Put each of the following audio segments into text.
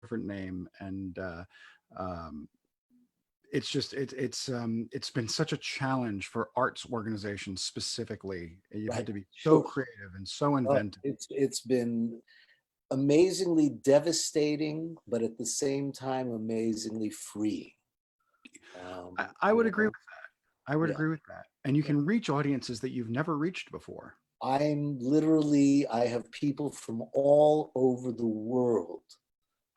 different name. And it's been such a challenge for arts organizations specifically. You've had Right. to be so Sure. creative and so Oh, inventive. it's been amazingly devastating, but at the same time, amazingly free. I You would agree with know, that. I would yeah. agree with that. And you can reach audiences that you've never reached before. I have people from all over the world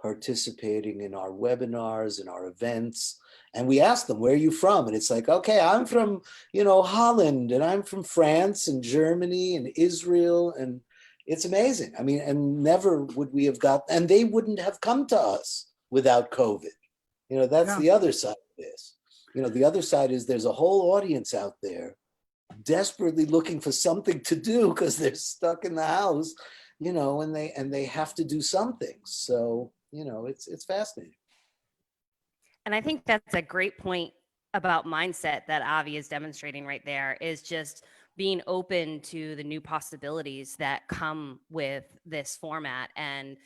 participating in our webinars and our events. And we ask them, where are you from? And it's like, okay, I'm from, Holland, and I'm from France and Germany and Israel. And it's amazing. I mean, and never would we have and they wouldn't have come to us without COVID. That's Yeah. the other side of this. The other side is there's a whole audience out there desperately looking for something to do because they're stuck in the house, and they have to do something. So, it's fascinating. And I think that's a great point about mindset that Avi is demonstrating right there, is just being open to the new possibilities that come with this format. And,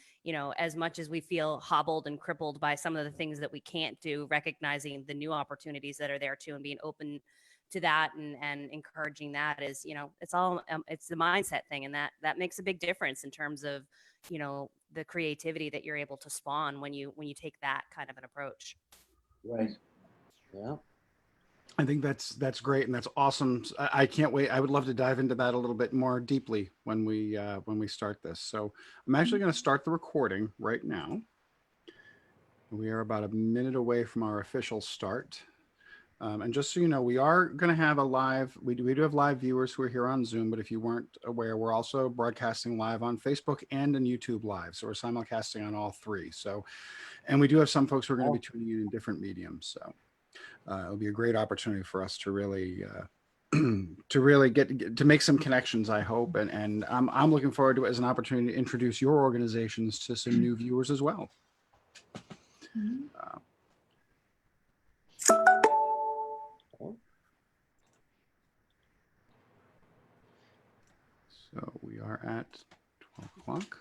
as much as we feel hobbled and crippled by some of the things that we can't do, recognizing the new opportunities that are there too, and being open to that and encouraging that is, it's the mindset thing. And that makes a big difference in terms of, the creativity that you're able to spawn when you take that kind of an approach. Right. Yeah. I think that's great, and that's awesome. I can't wait. I would love to dive into that a little bit more deeply when we start this. So I'm actually going to start the recording right now. We are about a minute away from our official start. And just so you know, we are going to have a live, we do have live viewers who are here on Zoom, but if you weren't aware, we're also broadcasting live on Facebook and on YouTube Live. So we're simulcasting on all three. So, and we do have some folks who are going to be tuning in different mediums. So it'll be a great opportunity for us to really, get to make some connections, I hope. And I'm looking forward to it as an opportunity to introduce your organizations to some new viewers as well. So we are at 12 o'clock.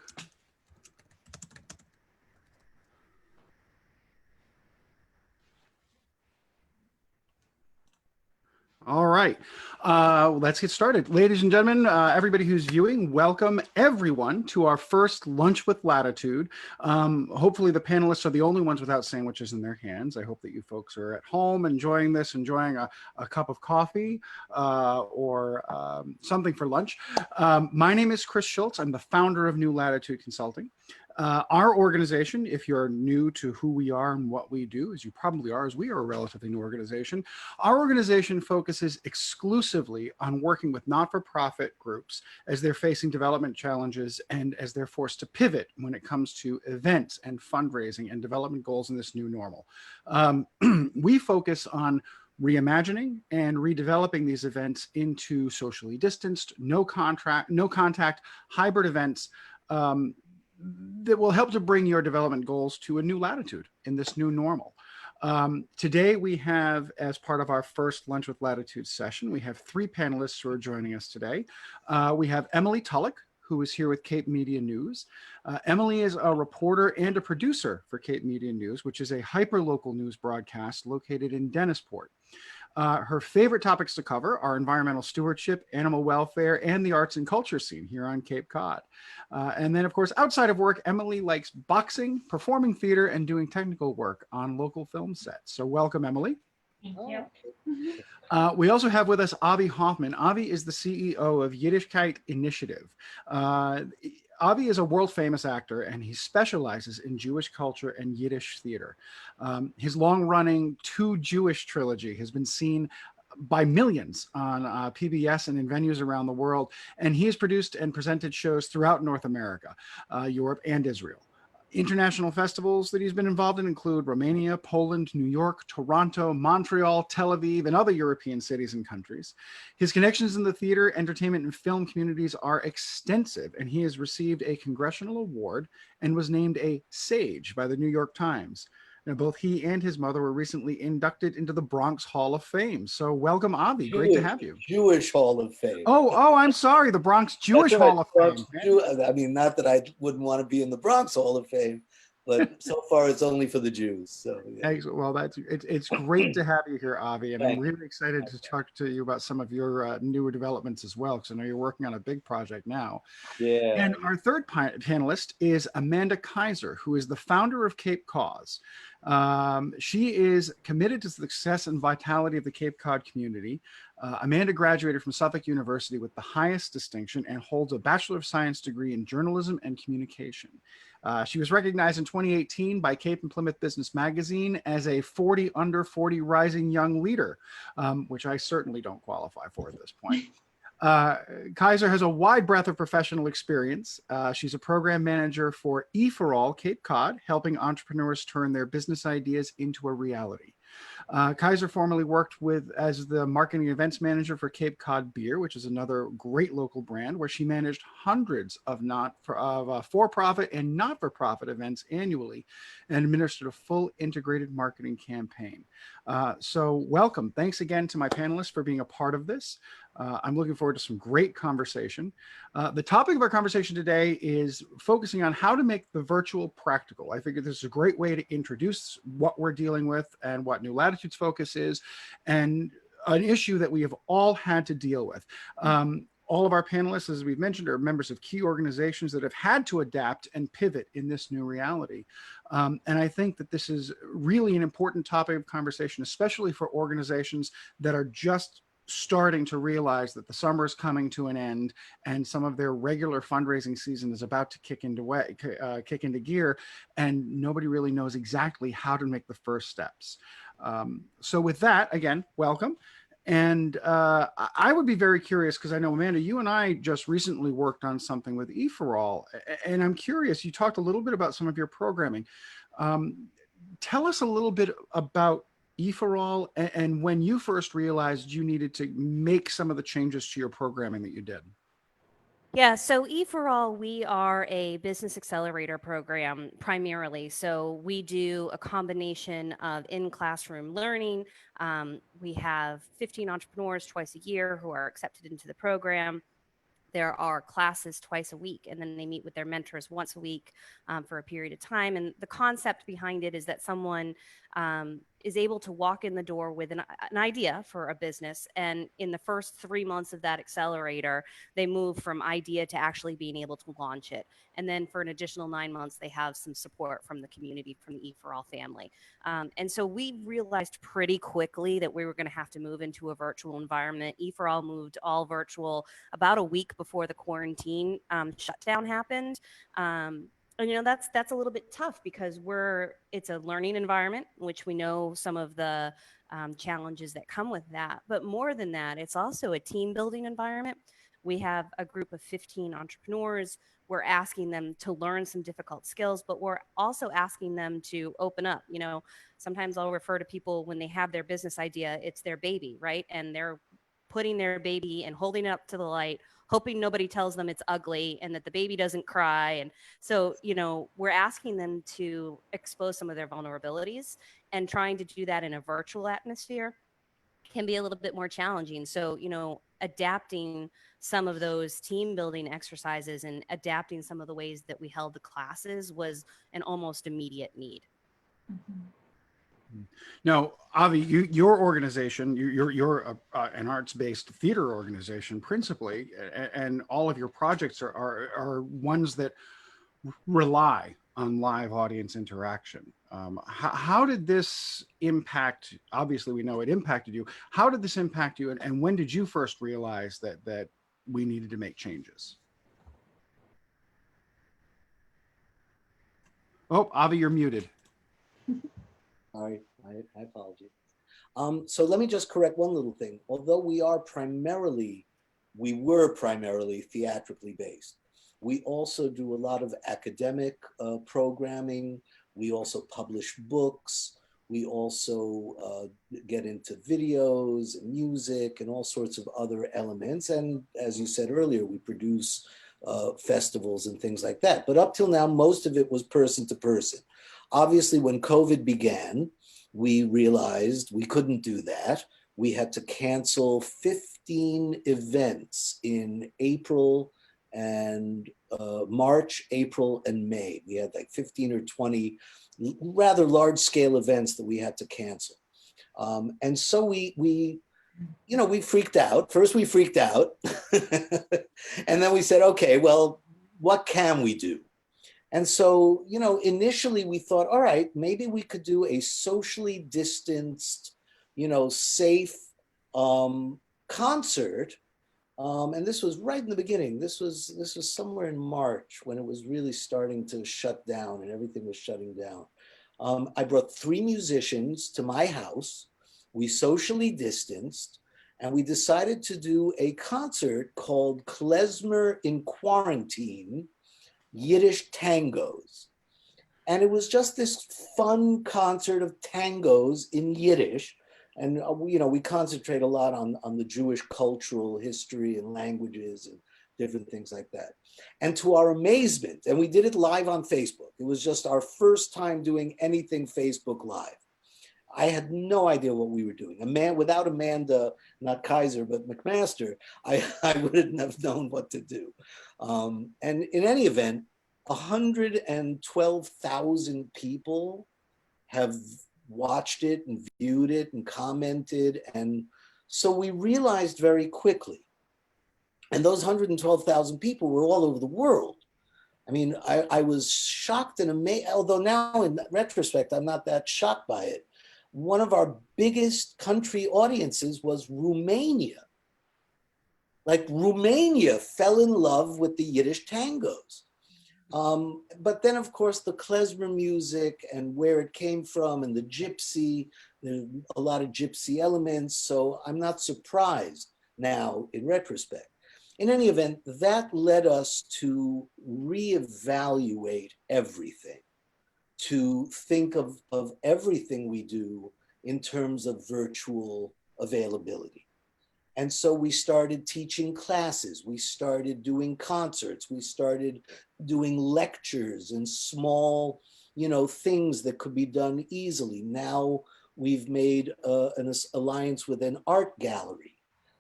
All right, let's get started. Ladies and gentlemen, everybody who's viewing, welcome everyone to our first Lunch with Latitude. Hopefully the panelists are the only ones without sandwiches in their hands. I hope that you folks are at home enjoying this, enjoying a cup of coffee or something for lunch. My name is Chris Schultz. I'm the founder of New Latitude Consulting. Our organization, if you're new to who we are and what we do, as you probably are, as we are a relatively new organization, our organization focuses exclusively on working with not-for-profit groups as they're facing development challenges and as they're forced to pivot when it comes to events and fundraising and development goals in this new normal. We focus on reimagining and redeveloping these events into socially distanced, no contact, hybrid events that will help to bring your development goals to a new latitude in this new normal. Today we have, as part of our first Lunch with Latitude session, we have three panelists who are joining us today. We have Emily Tulloch, who is here with Cape Media News. Emily is a reporter and a producer for Cape Media News, which is a hyper-local news broadcast located in Dennisport. Her favorite topics to cover are environmental stewardship, animal welfare, and the arts and culture scene here on Cape Cod. And then, of course, outside of work, Emily likes boxing, performing theater, and doing technical work on local film sets. So welcome, Emily. Thank you. We also have with us Avi Hoffman. Avi is the CEO of Yiddishkayt Initiative. Avi is a world-famous actor, and he specializes in Jewish culture and Yiddish theater. His long-running Too Jewish trilogy has been seen by millions on PBS and in venues around the world, and he has produced and presented shows throughout North America, Europe, and Israel. International festivals that he's been involved in include Romania, Poland, New York, Toronto, Montreal, Tel Aviv, and other European cities and countries. His connections in the theater, entertainment, and film communities are extensive, and he has received a congressional award and was named a Sage by the New York Times. Now, both he and his mother were recently inducted into the Bronx Hall of Fame. So welcome, Avi. Great to have you. Jewish Hall of Fame. Oh, I'm sorry. The Bronx Jewish Hall of Fame. I mean, not that I wouldn't want to be in the Bronx Hall of Fame, but so far it's only for the Jews. So yeah. Well, it's great to have you here, Avi, and I'm Thank you. really excited to talk to you about some of your newer developments as well, because I know you're working on a big project now. Yeah. And our third panelist is Amanda Kaiser, who is the founder of Cape Cod. She is committed to the success and vitality of the Cape Cod community. Amanda graduated from Suffolk University with the highest distinction and holds a Bachelor of Science degree in journalism and communication. She was recognized in 2018 by Cape and Plymouth Business Magazine as a 40 under 40 rising young leader, which I certainly don't qualify for at this point. Kaiser has a wide breadth of professional experience. She's a program manager for EforAll Cape Cod, helping entrepreneurs turn their business ideas into a reality. Kaiser formerly worked as the marketing events manager for Cape Cod Beer, which is another great local brand, where she managed hundreds of for-profit and not-for-profit events annually and administered a full integrated marketing campaign. So welcome. Thanks again to my panelists for being a part of this. I'm looking forward to some great conversation. The topic of our conversation today is focusing on how to make the virtual practical. I figure this is a great way to introduce what we're dealing with and what New Latitude's focus is, and an issue that we have all had to deal with. All of our panelists, as we've mentioned, are members of key organizations that have had to adapt and pivot in this new reality. And I think that this is really an important topic of conversation, especially for organizations that are just starting to realize that the summer is coming to an end and some of their regular fundraising season is about to kick into gear, and nobody really knows exactly how to make the first steps. So with that, again, welcome. And I would be very curious, because I know, Amanda, you and I just recently worked on something with EforAll, and I'm curious, you talked a little bit about some of your programming. Tell us a little bit about EforAll and when you first realized you needed to make some of the changes to your programming that you did. Yeah, so EforAll, we are a business accelerator program primarily. So we do a combination of in-classroom learning. We have 15 entrepreneurs twice a year who are accepted into the program. There are classes twice a week, and then they meet with their mentors once a week for a period of time. And the concept behind it is that someone is able to walk in the door with an idea for a business. And in the first 3 months of that accelerator, they move from idea to actually being able to launch it. And then for an additional 9 months, they have some support from the community, from the EforAll family. And so we realized pretty quickly that we were going to have to move into a virtual environment. EforAll moved all virtual about a week before the quarantine shutdown happened. And that's a little bit tough because it's a learning environment, which we know some of the challenges that come with that. But more than that, it's also a team building environment. We have a group of 15 entrepreneurs. We're asking them to learn some difficult skills, but we're also asking them to open up. Sometimes I'll refer to people when they have their business idea, it's their baby, right? And they're putting their baby and holding it up to the light, hoping nobody tells them it's ugly and that the baby doesn't cry. And so, we're asking them to expose some of their vulnerabilities, and trying to do that in a virtual atmosphere can be a little bit more challenging. So, adapting some of those team building exercises and adapting some of the ways that we held the classes was an almost immediate need. Mm-hmm. Now, Avi, your organization, you're an arts-based theater organization principally, and all of your projects are ones that rely on live audience interaction. How did this impact? Obviously, we know it impacted you. How did this impact you, and when did you first realize that we needed to make changes? Oh, Avi, you're muted. Sorry, I apologize. So let me just correct one little thing. Although we were primarily theatrically based, we also do a lot of academic programming. We also publish books. We also get into videos and music and all sorts of other elements. And as you said earlier, we produce festivals and things like that. But up till now, most of it was person to person. Obviously, when COVID began, we realized we couldn't do that. We had to cancel 15 events in April and March, April, and May. We had like 15 or 20 rather large scale events that we had to cancel. And so we freaked out. First we freaked out. And then we said, okay, well, what can we do? And so, initially we thought, all right, maybe we could do a socially distanced, safe concert. And this was right in the beginning. This was somewhere in March when it was really starting to shut down and everything was shutting down. I brought 3 musicians to my house. We socially distanced, and we decided to do a concert called Klezmer in Quarantine, Yiddish Tangos. And it was just this fun concert of tangos in Yiddish. And, we concentrate a lot on the Jewish cultural history and languages and different things like that. And to our amazement, and we did it live on Facebook. It was just our first time doing anything Facebook Live. I had no idea what we were doing. Without Amanda, not Kaiser, but McMaster, I wouldn't have known what to do. And in any event, 112,000 people have watched it and viewed it and commented. And so we realized very quickly, and those 112,000 people were all over the world. I mean, I was shocked and amazed, although now in retrospect, I'm not that shocked by it. One of our biggest country audiences was Romania. Like Romania fell in love with the Yiddish tangos. But then, of course, the klezmer music and where it came from and the gypsy, there's a lot of gypsy elements. So I'm not surprised now in retrospect. In any event, that led us to reevaluate everything, to think of everything we do in terms of virtual availability. And so we started teaching classes, we started doing concerts, we started doing lectures and small, things that could be done easily. Now we've made an alliance with an art gallery.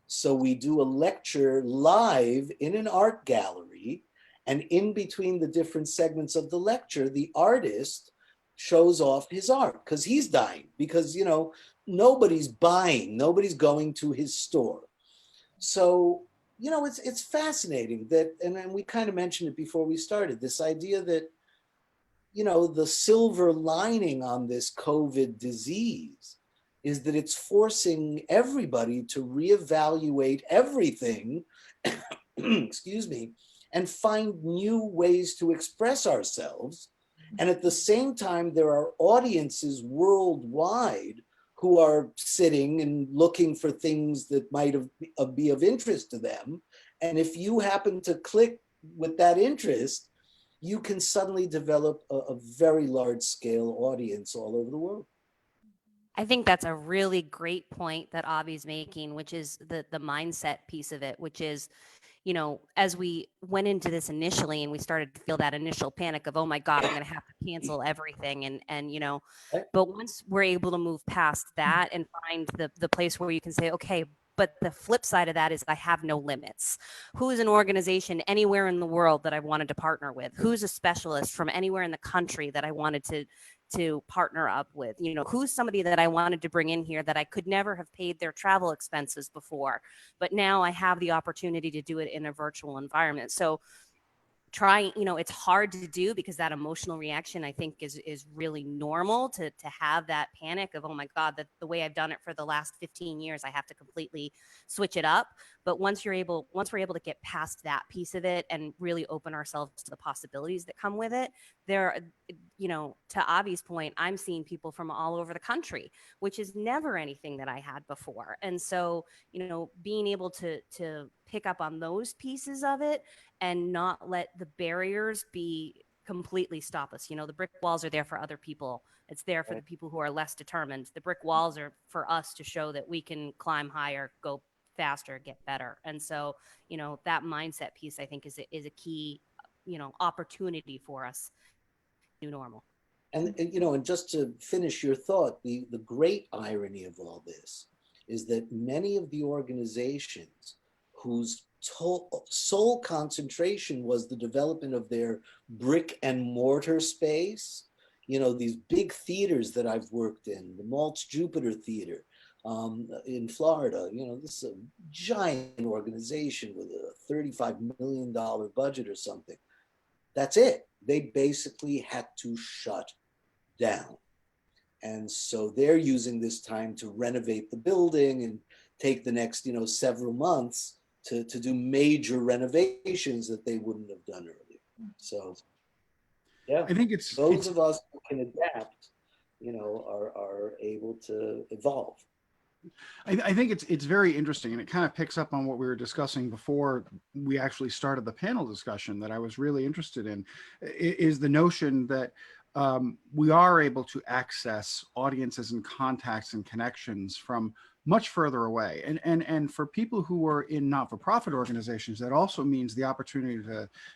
So we do a lecture live in an art gallery, and in between the different segments of the lecture, the artist shows off his art because he's dying, because, nobody's buying, nobody's going to his store. So, it's fascinating that, and we kind of mentioned it before we started, this idea that, the silver lining on this COVID disease is that it's forcing everybody to reevaluate everything, excuse me, and find new ways to express ourselves. And at the same time, there are audiences worldwide who are sitting and looking for things that might be of interest to them. And if you happen to click with that interest, you can suddenly develop a very large scale audience all over the world. I think that's a really great point that Avi's making, which is the mindset piece of it, which is, as we went into this initially and we started to feel that initial panic of, oh my God, I'm going to have to cancel everything. And but once we're able to move past that and find the place where you can say, okay, but the flip side of that is I have no limits. Who is an organization anywhere in the world that I wanted to partner with? Who's a specialist from anywhere in the country that I wanted to partner up with? Who's somebody that I wanted to bring in here that I could never have paid their travel expenses before, but now I have the opportunity to do it in a virtual environment. So trying, it's hard to do because that emotional reaction, I think, is really normal to have that panic of, oh my God, the way I've done it for the last 15 years, I have to completely switch it up. But once we're able to get past that piece of it and really open ourselves to the possibilities that come with it, there, to Avi's point, I'm seeing people from all over the country, which is never anything that I had before. And so, being able to pick up on those pieces of it and not let the barriers be completely stop us. The brick walls are there for other people. It's there for the people who are less determined. The brick walls are for us to show that we can climb higher, go faster, get better. And so, that mindset piece, I think, is a key, opportunity for us. New normal. And just to finish your thought, the great irony of all this is that many of the organizations whose sole concentration was the development of their brick and mortar space. You know, these big theaters that I've worked in, the Maltz Jupiter Theater in Florida, you know, this is a giant organization with a $35 million budget or something. That's it. They basically had to shut down. And so they're using this time to renovate the building and take the next, you know, several months to do major renovations that they wouldn't have done earlier. So, yeah, I think those of us who can adapt, you know, are able to evolve. I think it's very interesting, and it kind of picks up on what we were discussing before we actually started the panel discussion that I was really interested in, is the notion that we are able to access audiences and contacts and connections from much further away. And for people who are in not-for-profit organizations, that also means the opportunity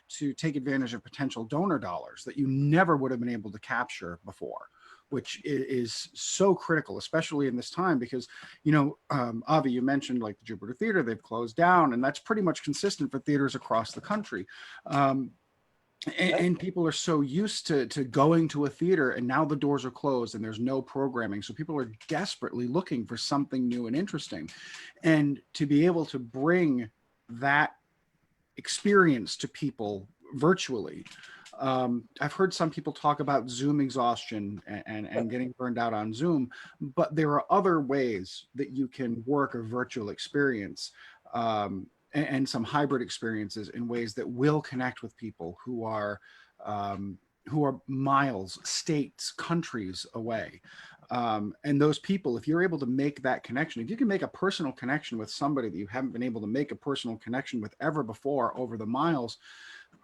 to take advantage of potential donor dollars that you never would have been able to capture before, which is so critical, especially in this time, because, you know, Avi, you mentioned like the Jupiter Theater, they've closed down, and that's pretty much consistent for theaters across the country. And people are so used to going to a theater, and now the doors are closed and there's no programming. So people are desperately looking for something new and interesting. And to be able to bring that experience to people virtually. I've heard some people talk about Zoom exhaustion and getting burned out on Zoom, but there are other ways that you can work a virtual experience. And some hybrid experiences in ways that will connect with people who are miles, states, countries away. And those people, if you're able to make that connection, if you can make a personal connection with somebody that you haven't been able to make a personal connection with ever before over the miles,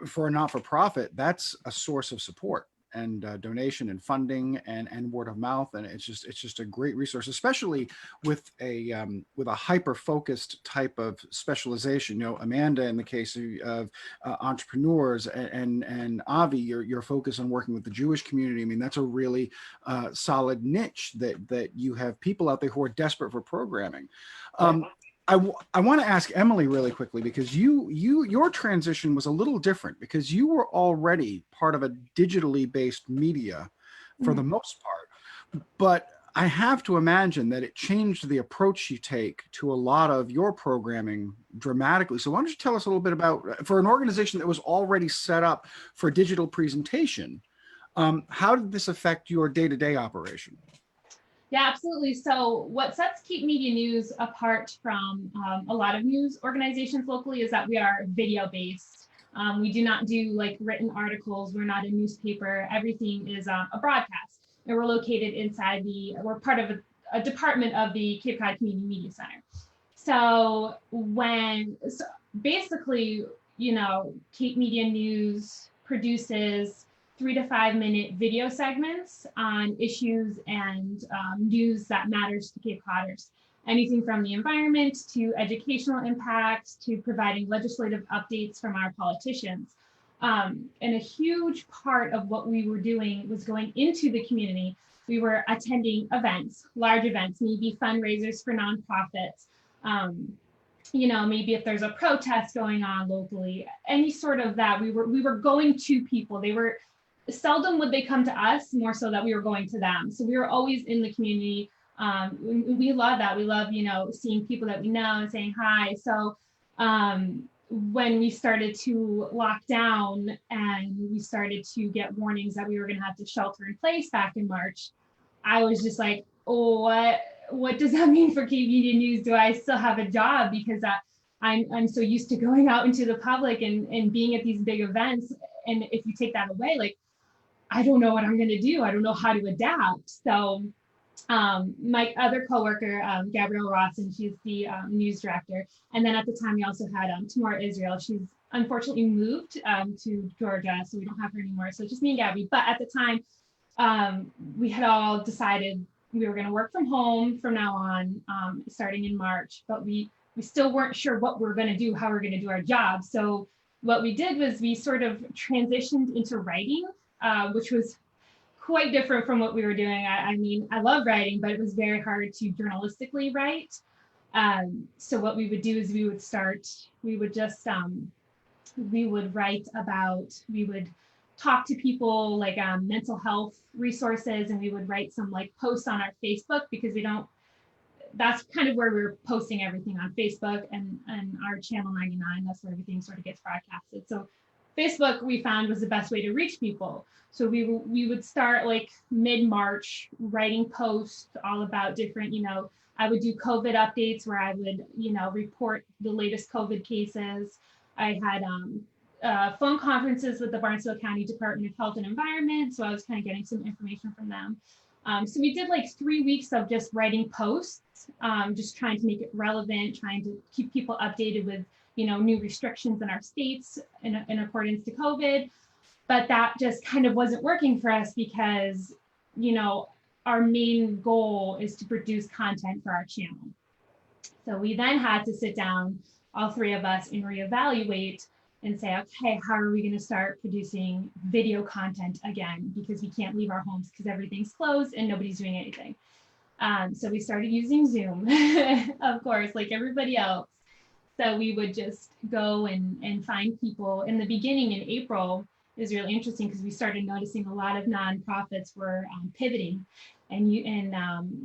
for a not-for-profit, that's a source of support and donation and funding and word of mouth, and it's just a great resource, especially with a hyper-focused type of specialization. You know, Amanda, in the case of entrepreneurs, and Avi, your focus on working with the Jewish community. I mean, that's a really solid niche that you have people out there who are desperate for programming. I want to ask Emily really quickly, because your transition was a little different, because you were already part of a digitally based media for the most part, but I have to imagine that it changed the approach you take to a lot of your programming dramatically. So why don't you tell us a little bit about, for an organization that was already set up for digital presentation, how did this affect your day-to-day operation? Yeah, absolutely. So what sets Cape Media News apart from a lot of news organizations locally is that we are video based. We do not do like written articles. We're not a newspaper. Everything is a broadcast. And we're located inside we're part of a department of the Cape Cod Community Media Center. So basically, you know, Cape Media News produces 3 to 5 minute video segments on issues and news that matters to Cape Codders. Anything from the environment to educational impacts to providing legislative updates from our politicians. And a huge part of what we were doing was going into the community. We were attending events, large events, maybe fundraisers for nonprofits. You know, maybe if there's a protest going on locally, any sort of that, we were going to people. Seldom would they come to us, more so that we were going to them. So we were always in the community. We love that. We love, you know, seeing people that we know and saying hi. So when we started to lock down and we started to get warnings that we were going to have to shelter in place back in March, I was just like, oh, what does that mean for Cape Media News? Do I still have a job? Because I'm so used to going out into the public and being at these big events. And if you take that away, like, I don't know what I'm going to do. I don't know how to adapt. So my other coworker, Gabrielle Rawson, she's the news director. And then at the time, we also had Tamara Israel. She's unfortunately moved to Georgia, so we don't have her anymore. So just me and Gabby. But at the time, we had all decided we were going to work from home from now on, starting in March. But we still weren't sure what we were going to do, how we we're going to do our job. So what we did was we sort of transitioned into writing, which was quite different from what we were doing. I mean, I love writing, but it was very hard to journalistically write. So what we would do is we would talk to people like mental health resources, and we would write some like posts on our Facebook, because that's kind of where we're posting everything on Facebook, and our channel 99, that's where everything sort of gets broadcasted. So Facebook, we found, was the best way to reach people. So we would start like mid-March writing posts all about different, I would do COVID updates where I would, report the latest COVID cases. I had phone conferences with the Barnstable County Department of Health and Environment, so I was kind of getting some information from them. So we did like 3 weeks of just writing posts, just trying to make it relevant, trying to keep people updated with, new restrictions in our states in accordance to COVID. But that just kind of wasn't working for us because, our main goal is to produce content for our channel. So we then had to sit down, all three of us, and reevaluate and say, okay, how are we going to start producing video content again? Because we can't leave our homes because everything's closed and nobody's doing anything. So we started using Zoom, of course, like everybody else. So we would just go and find people. In the beginning, in April, it was really interesting because we started noticing a lot of nonprofits were pivoting, and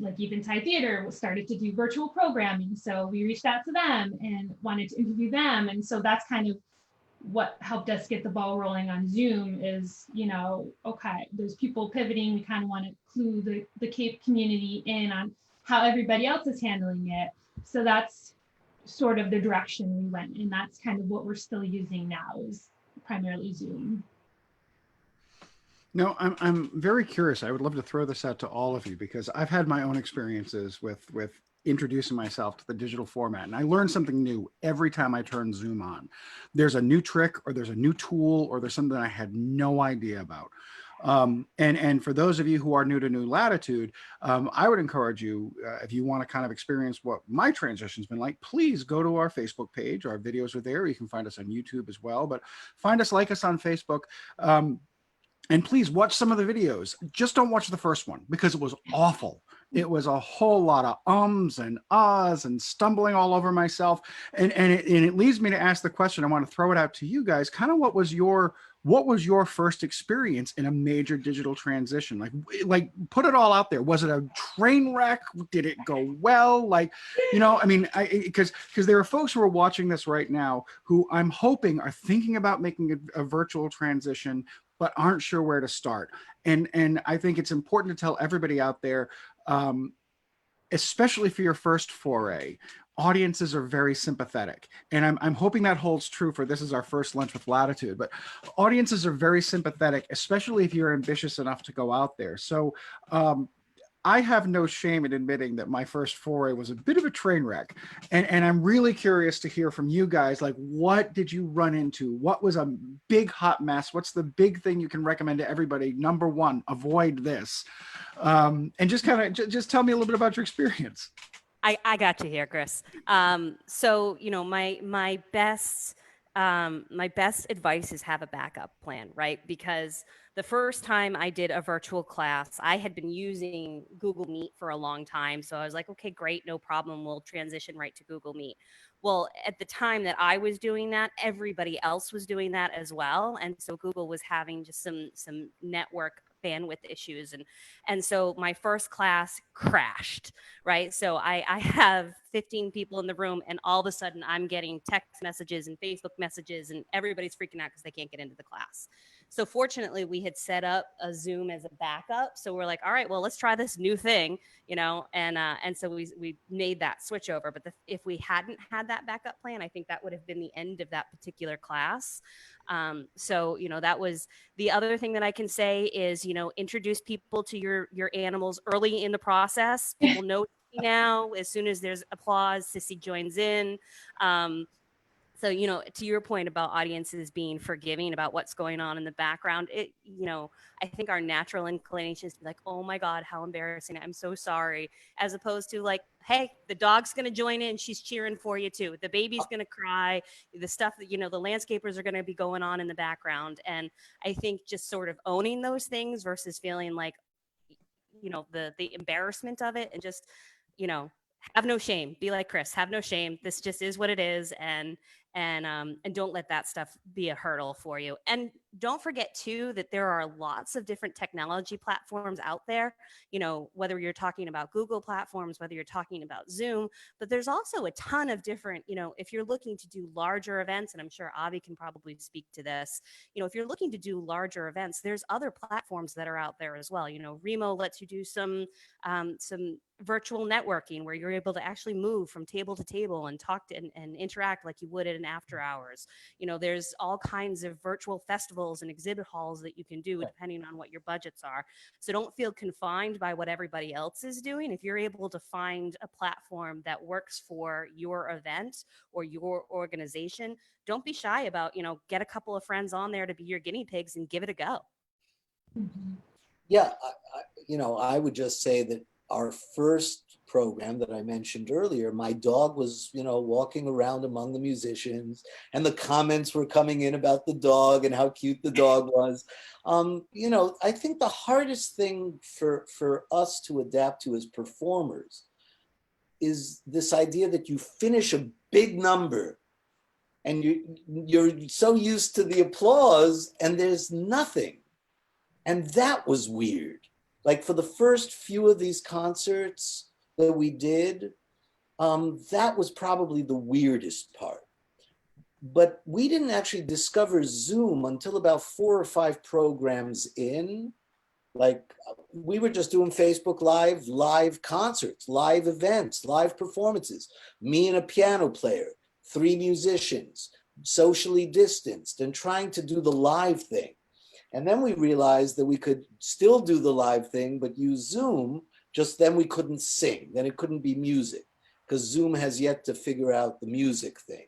like Yiddishkayt Theater started to do virtual programming. So we reached out to them and wanted to interview them. And so that's kind of what helped us get the ball rolling on Zoom is, okay, there's people pivoting. We kind of want to clue the Cape community in on how everybody else is handling it. So that's sort of the direction we went. And that's kind of what we're still using now, is primarily Zoom. No, I'm very curious. I would love to throw this out to all of you, because I've had my own experiences with introducing myself to the digital format, and I learn something new every time I turn Zoom on. There's a new trick, or there's a new tool, or there's something I had no idea about. And for those of you who are new to New Latitude, I would encourage you, if you want to kind of experience what my transition's been like, please go to our Facebook page. Our videos are there. You can find us on YouTube as well, but find us, like us on Facebook. And please watch some of the videos. Just don't watch the first one, because it was awful. It was a whole lot of ums and ahs and stumbling all over myself. And it leads me to ask the question. I want to throw it out to you guys. Kind of what was your first experience in a major digital transition? Like put it all out there. Was it a train wreck? Did it go well? Because there are folks who are watching this right now who I'm hoping are thinking about making a virtual transition, but aren't sure where to start. And I think it's important to tell everybody out there, especially for your first foray, audiences are very sympathetic. And I'm hoping that holds true for this is our first Lunch with Latitude, but audiences are very sympathetic, especially if you're ambitious enough to go out there. So I have no shame in admitting that my first foray was a bit of a train wreck. And I'm really curious to hear from you guys, like, what did you run into? What was a big hot mess? What's the big thing you can recommend to everybody? Number one, avoid this. And just kind of just tell me a little bit about your experience. I got you here, Chris. So, my best advice is have a backup plan, right? Because the first time I did a virtual class, I had been using Google Meet for a long time. So I was like, okay, great, no problem. We'll transition right to Google Meet. Well, at the time that I was doing that, everybody else was doing that as well. And so Google was having just some network bandwidth issues. And so my first class crashed, right? So I have 15 people in the room, and all of a sudden I'm getting text messages and Facebook messages, and everybody's freaking out because they can't get into the class. So fortunately, we had set up a Zoom as a backup. So we're like, all right, well, let's try this new thing, and so we made that switch over. But if we hadn't had that backup plan, I think that would have been the end of that particular class. So that was the other thing that I can say is, introduce people to your animals early in the process. People know now, as soon as there's applause, Sissy joins in. So, to your point about audiences being forgiving about what's going on in the background, I think our natural inclination is to be like, oh my God, how embarrassing. I'm so sorry. As opposed to like, hey, the dog's going to join in. She's cheering for you too. The baby's going to cry. The stuff that, the landscapers are going to be going on in the background. And I think just sort of owning those things versus feeling like, the embarrassment of it, and just, have no shame. Be like Chris. Have no shame. This just is what it is, and don't let that stuff be a hurdle for you. And don't forget too that there are lots of different technology platforms out there. You know, whether you're talking about Google platforms, whether you're talking about Zoom, but there's also a ton of different. You know, if you're looking to do larger events, and I'm sure Avi can probably speak to this. You know, if you're looking to do larger events, there's other platforms that are out there as well. You know, Remo lets you do some virtual networking where you're able to actually move from table to table and talk to, and interact like you would at an after hours. You know, there's all kinds of virtual festivals and exhibit halls that you can do depending on what your budgets are. So don't feel confined by what everybody else is doing. If you're able to find a platform that works for your event or your organization, don't be shy about, you know, get a couple of friends on there to be your guinea pigs and give it a go. Yeah, I would just say that our first program that I mentioned earlier, my dog was, walking around among the musicians, and the comments were coming in about the dog and how cute the dog was. I think the hardest thing for us to adapt to as performers is this idea that you finish a big number and you're so used to the applause and there's nothing. And that was weird. Like for the first few of these concerts that we did, that was probably the weirdest part. But we didn't actually discover Zoom until about 4 or 5 programs in. Like we were just doing Facebook live concerts, live events, live performances, me and a piano player, 3 musicians, socially distanced, and trying to do the live thing. And then we realized that we could still do the live thing, but use Zoom, just then we couldn't sing. Then it couldn't be music, because Zoom has yet to figure out the music thing.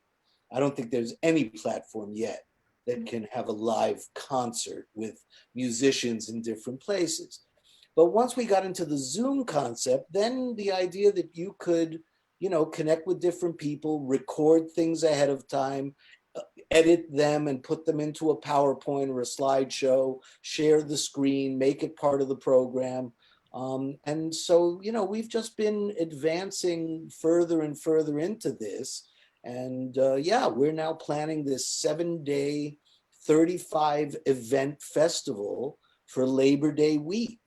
I don't think there's any platform yet that can have a live concert with musicians in different places. But once we got into the Zoom concept, then the idea that you could, connect with different people, record things ahead of time, edit them and put them into a PowerPoint or a slideshow, share the screen, make it part of the program. And so, we've just been advancing further and further into this. And we're now planning this 7-day, 35 event festival for Labor Day week.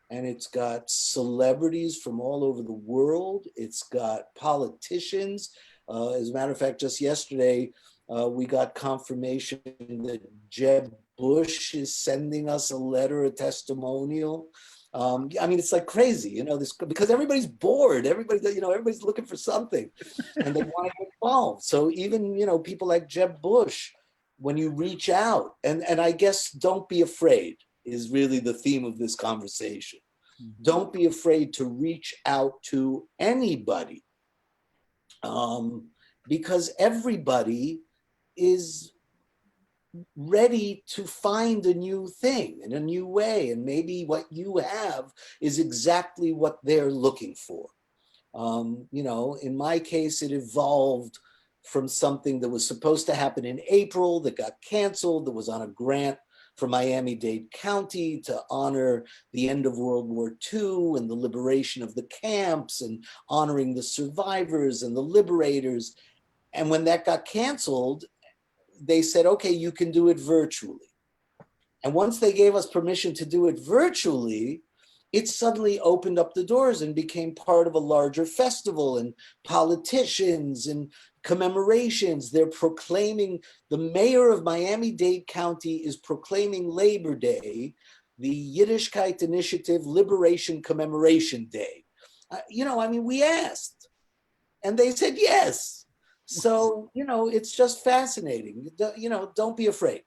And it's got celebrities from all over the world. It's got politicians. As a matter of fact, just yesterday, we got confirmation that Jeb Bush is sending us a letter, a testimonial. It's like crazy, this, because everybody's bored. Everybody's looking for something and they want to get involved. So even, people like Jeb Bush, when you reach out, and I guess don't be afraid is really the theme of this conversation. Mm-hmm. Don't be afraid to reach out to anybody, because everybody is ready to find a new thing and a new way, and maybe what you have is exactly what they're looking for. In my case, it evolved from something that was supposed to happen in April that got canceled, that was on a grant for Miami-Dade County to honor the end of World War II and the liberation of the camps and honoring the survivors and the liberators. And when that got canceled, they said, okay, you can do it virtually. And once they gave us permission to do it virtually, it suddenly opened up the doors and became part of a larger festival, and politicians and commemorations. They're proclaiming, the mayor of Miami-Dade County is proclaiming Labor Day, the Yiddishkayt Initiative Liberation Commemoration Day. We asked, and they said yes. So, it's just fascinating. Don't be afraid.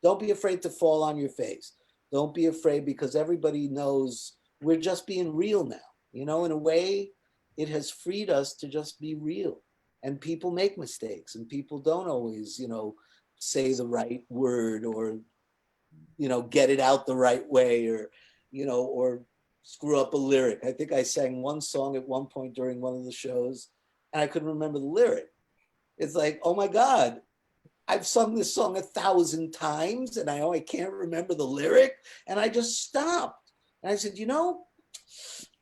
Don't be afraid to fall on your face. Don't be afraid, because everybody knows we're just being real now. In a way, it has freed us to just be real. And people make mistakes, and people don't always, say the right word, or, get it out the right way, or screw up a lyric. I think I sang one song at one point during one of the shows, and I couldn't remember the lyric. It's like, oh my God, I've sung this song 1,000 times and I can't remember the lyric. And I just stopped. And I said,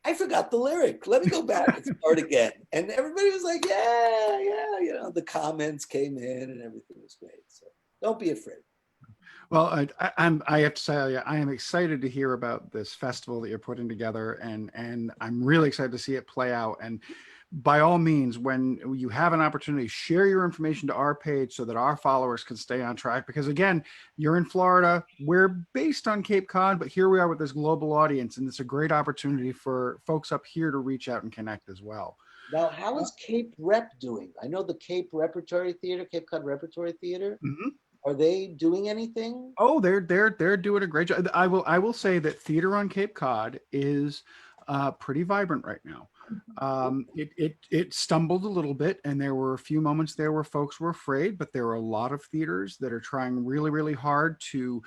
I forgot the lyric. Let me go back and start again. And everybody was like, yeah, yeah. You know, the comments came in and everything was great. So don't be afraid. Well, I have to say, I am excited to hear about this festival that you're putting together, and I'm really excited to see it play out. And by all means, when you have an opportunity, share your information to our page so that our followers can stay on track. Because again, you're in Florida, we're based on Cape Cod, but here we are with this global audience, and it's a great opportunity for folks up here to reach out and connect as well. Now, how is Cape Rep doing? I know the Cape Repertory Theater, Cape Cod Repertory Theater. Mm-hmm. Are they doing anything? Oh, they're doing a great job. I will say that theater on Cape Cod is pretty vibrant right now. It stumbled a little bit, and there were a few moments there where folks were afraid, but there are a lot of theaters that are trying really hard to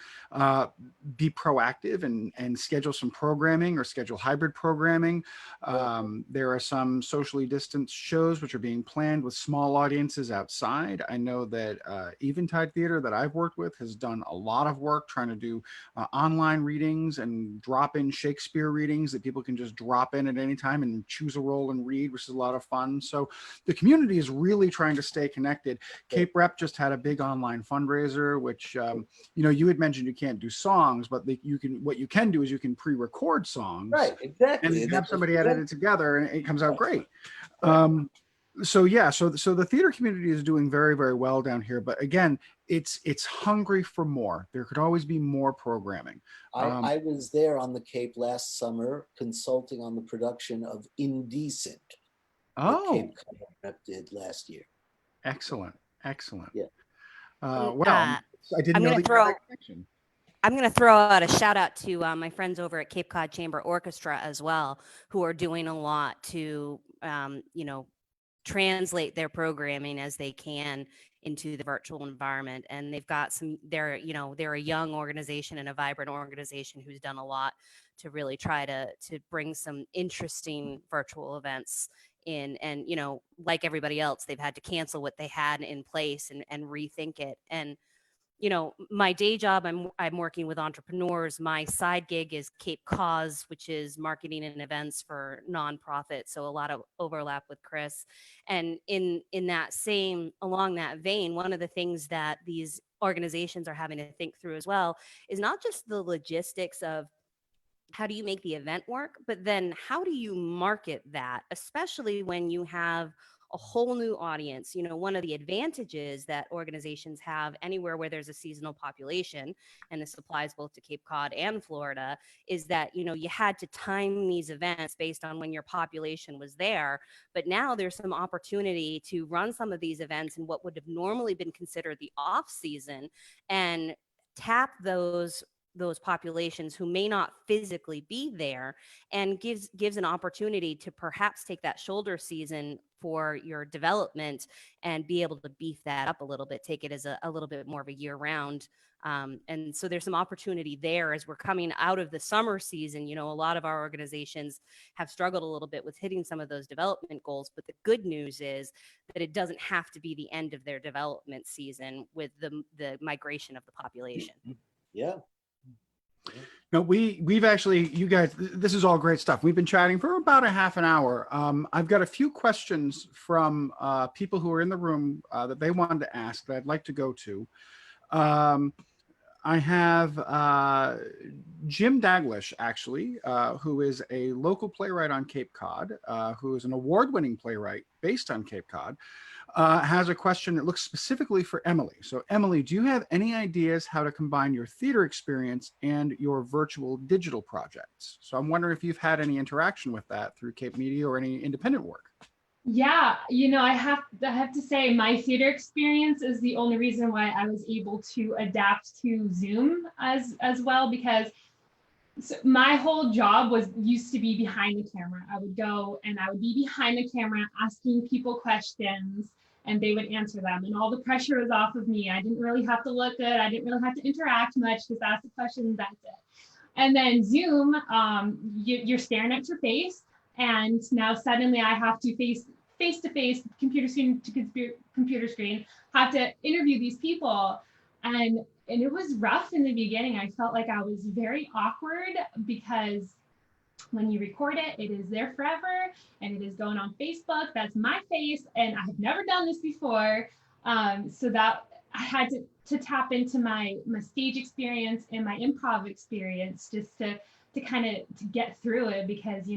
be proactive and schedule some programming or schedule hybrid programming. There are some socially distanced shows which are being planned with small audiences outside. I know that Eventide Theater that I've worked with has done a lot of work trying to do online readings and drop-in Shakespeare readings that people can just drop in at any time and choose a role and read, which is a lot of fun. So the community is really trying to stay connected. Cape Rep just had a big online fundraiser, which you know, you had mentioned you can't do songs, but what you can do is you can pre-record songs, Right, exactly. and have somebody edit it together, and it comes out great. Right. So yeah, so the theater community is doing very well down here, but again, it's hungry for more. There could always be more programming. I was there on the Cape last summer consulting on the production of Indecent that Cape Cod Rep did last year. Excellent. Yeah. Well, I didn't I'm know gonna that you had that connection. I'm going to throw out a shout out to my friends over at Cape Cod Chamber Orchestra as well, who are doing a lot to, you know, translate their programming as they can into the virtual environment. And they've got they're a young organization and a vibrant organization who's done a lot to really try to bring some interesting virtual events in. And, you know, like everybody else, they've had to cancel what they had in place and rethink it. And, you know, my day job, I'm working with entrepreneurs. My side gig is Cape Cause, which is marketing and events for nonprofits. So a lot of overlap with Chris. And in that along that vein, one of the things that these organizations are having to think through as well is not just the logistics of how do you make the event work, but then how do you market that, especially when you have a whole new audience. You know, one of the advantages that organizations have anywhere where there's a seasonal population, and this applies both to Cape Cod and Florida, is that, you know, you had to time these events based on when your population was there. But now there's some opportunity to run some of these events in what would have normally been considered the off season and tap those populations who may not physically be there, and gives an opportunity to perhaps take that shoulder season for your development and be able to beef that up a little bit, take it as a little bit more of a year round. And so there's some opportunity there as we're coming out of the summer season. You know, a lot of our organizations have struggled a little bit with hitting some of those development goals, but the good news is that it doesn't have to be the end of their development season with the migration of the population. Yeah. No, we've actually, you guys, this is all great stuff. We've been chatting for about a half an hour. I've got a few questions from people who are in the room that they wanted to ask that I'd like to go to. I have Jim Daglish, actually, who is a local playwright on Cape Cod, who is an award-winning playwright based on Cape Cod, has a question that looks specifically for Emily. So Emily, do you have any ideas how to combine your theater experience and your virtual digital projects? So I'm wondering if you've had any interaction with that through Cape Media or any independent work. Yeah, you know, I have to say my theater experience is the only reason why I was able to adapt to Zoom as well, because my whole job used to be behind the camera. I would go and I would be behind the camera asking people questions, and they would answer them, and all the pressure was off of me. I didn't really have to look good. I didn't really have to interact much, just ask the questions, that's it. And then Zoom, you're staring at your face, and now suddenly I have to face to face, computer screen to computer screen, have to interview these people. And it was rough in the beginning. I felt like I was very awkward because when you record it, it is there forever, and it is going on Facebook. That's my face, and I have never done this before. So that I had to tap into my stage experience and my improv experience just to kind of to get through it, because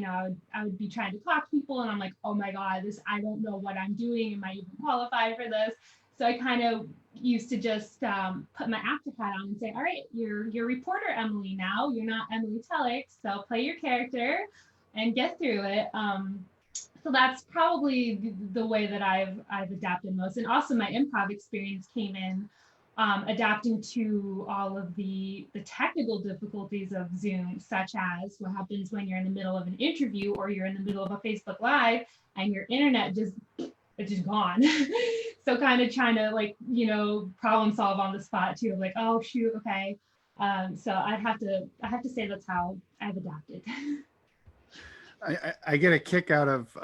I would be trying to talk to people and I'm like, oh my god, this, I don't know what I'm doing, am I even qualified for this? So I kind of used to just put my actor hat on and say, all right, you're reporter Emily now, you're not Emily Tellick, so play your character and get through it. So that's probably the way that I've adapted most. And also my improv experience came in adapting to all of the technical difficulties of Zoom, such as what happens when you're in the middle of an interview or you're in the middle of a Facebook Live and your internet it's just gone. So kind of trying to problem solve on the spot too, like, oh shoot, okay. So I have to say that's how I've adapted. I get a kick out of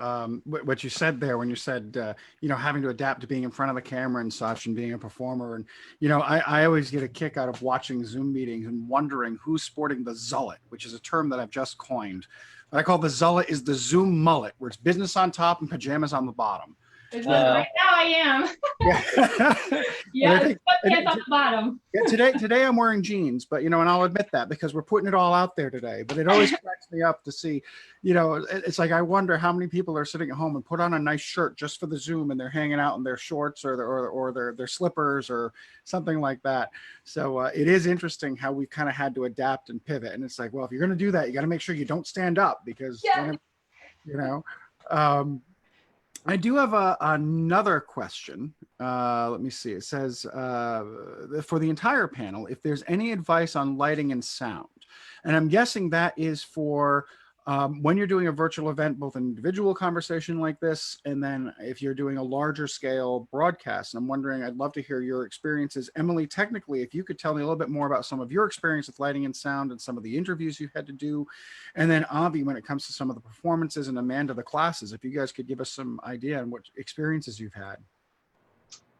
what you said there when you said, having to adapt to being in front of the camera and such and being a performer. And, I always get a kick out of watching Zoom meetings and wondering who's sporting the zullet, which is a term that I've just coined. What I call the zullet is the Zoom mullet, where it's business on top and pajamas on the bottom. Right now I am. Yeah. Yeah, sweatpants on the bottom. Yeah, today I'm wearing jeans, but and I'll admit that because we're putting it all out there today. But it always cracks me up to see, it's like I wonder how many people are sitting at home and put on a nice shirt just for the Zoom and they're hanging out in their shorts or their slippers or something like that. So it is interesting how we've kind of had to adapt and pivot. And it's like, well, if you're going to do that, you got to make sure you don't stand up because I do have another question. Let me see. It says, for the entire panel, if there's any advice on lighting and sound. And I'm guessing that is for when you're doing a virtual event, both an individual conversation like this, and then if you're doing a larger scale broadcast. And I'm wondering, I'd love to hear your experiences. Emily, technically, if you could tell me a little bit more about some of your experience with lighting and sound and some of the interviews you had to do. And then Avi, when it comes to some of the performances, and Amanda, the classes, if you guys could give us some idea on what experiences you've had.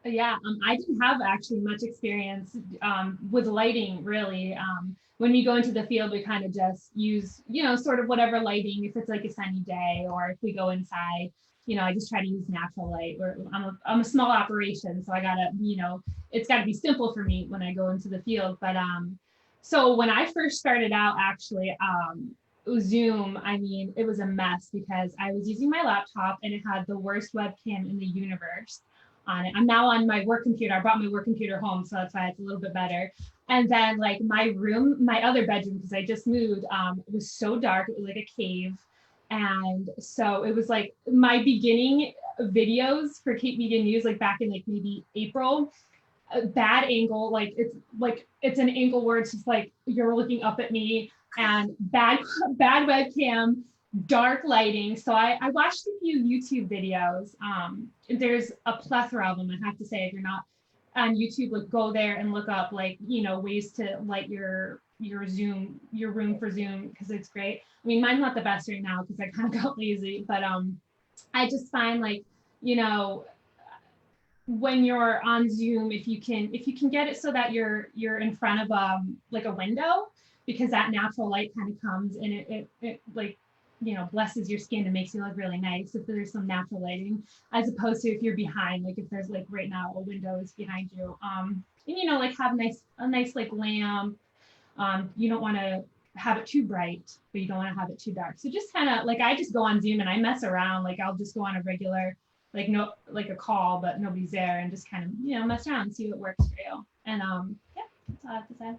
Yeah, I didn't have actually much experience with lighting, really. When we go into the field, we kind of just use, sort of whatever lighting, if it's like a sunny day, or if we go inside, I just try to use natural light. I'm a small operation, so I gotta, it's gotta be simple for me when I go into the field. But so when I first started out, actually, Zoom, it was a mess because I was using my laptop and it had the worst webcam in the universe on it. I'm now on my work computer. I brought my work computer home, so that's why it's a little bit better. And then like my room, my other bedroom, because I just moved, was so dark. It was like a cave. And so it was like my beginning videos for Cape Media News, like back in like maybe April, bad angle, it's an angle where it's just like you're looking up at me, and bad webcam, dark lighting. So I watched a few YouTube videos. There's a plethora of them, I have to say. If you're not on YouTube, like go there and look up ways to light your Zoom, your room for Zoom, because it's great. Mine's not the best right now because I kind of got lazy, but I just find when you're on Zoom, if you can get it so that you're in front of like a window, because that natural light kind of comes and it blesses your skin and makes you look really nice if there's some natural lighting, as opposed to if you're behind, like if there's like right now a window is behind you, and have a nice like lamp. You don't want to have it too bright, but you don't want to have it too dark. So just kind of like, I just go on Zoom and I mess around. Like I'll just go on a regular, like a call, but nobody's there, and just kind of, mess around and see what works for you. And yeah, that's all I have to say.